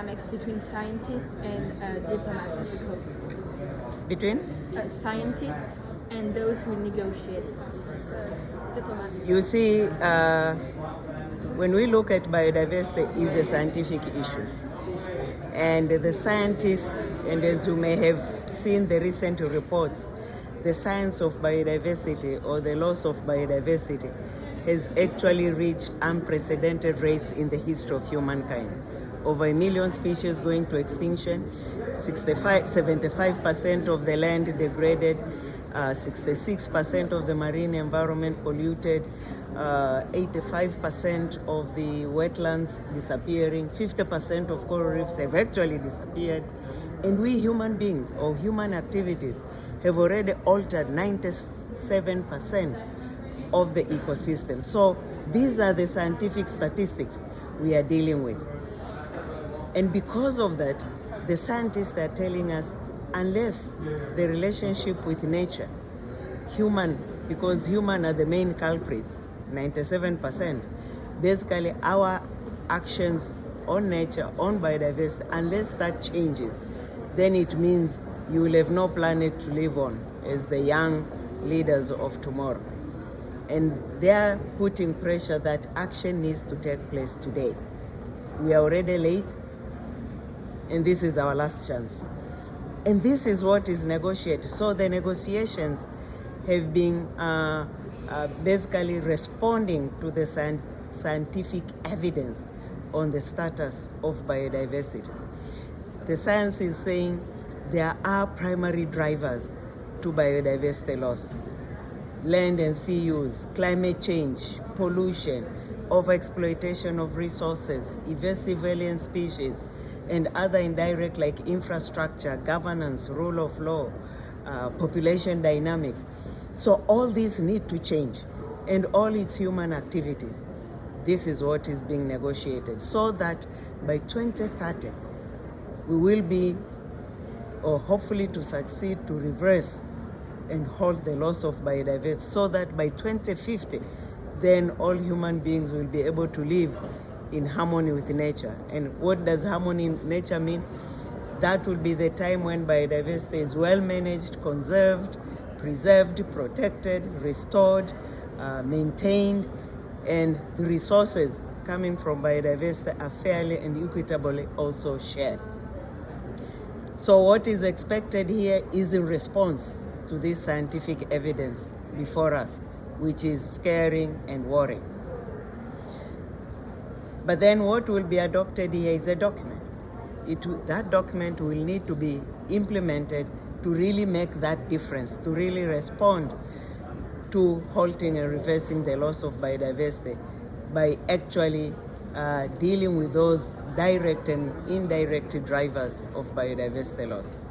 dynamics between scientists and diplomats at the COP? Between? Scientists and those who negotiate, diplomats. You see, when we look at biodiversity, it is a scientific issue. And the scientists, and as you may have seen the recent reports, the science of biodiversity or the loss of biodiversity has actually reached unprecedented rates in the history of humankind. Over 1 million species going to extinction, 75% of the land degraded, 66% of the marine environment polluted, 85% of the wetlands disappearing, 50% of coral reefs have actually disappeared, and we human beings or human activities have already altered 97% of the ecosystem. So these are the scientific statistics we are dealing with. And because of that, the scientists are telling us unless the relationship with nature, because human are the main culprits, 97%, basically our actions on nature, on biodiversity, unless that changes, then it means you will have no planet to live on as the young leaders of tomorrow. And they are putting pressure that action needs to take place today. We are already late, and this is our last chance. And this is what is negotiated. So the negotiations have been basically responding to the scientific evidence on the status of biodiversity. The science is saying there are primary drivers to biodiversity loss: land and sea use, climate change, pollution, overexploitation of resources, invasive alien species, and other indirect like infrastructure, governance, rule of law, population dynamics. So all these need to change, and all its human activities. This is what is being negotiated, so that by 2030, we will be, or hopefully to succeed, to reverse and halt the loss of biodiversity, so that by 2050, then all human beings will be able to live in harmony with nature. And what does harmony in nature mean? That will be the time when biodiversity is well managed, conserved, preserved, protected, restored, maintained, and the resources coming from biodiversity are fairly and equitably also shared. So what is expected here is in response to this scientific evidence before us, which is scaring and worrying. But then what will be adopted here is a document. That document will need to be implemented to really make that difference, to really respond to halting and reversing the loss of biodiversity by actually dealing with those direct and indirect drivers of biodiversity loss.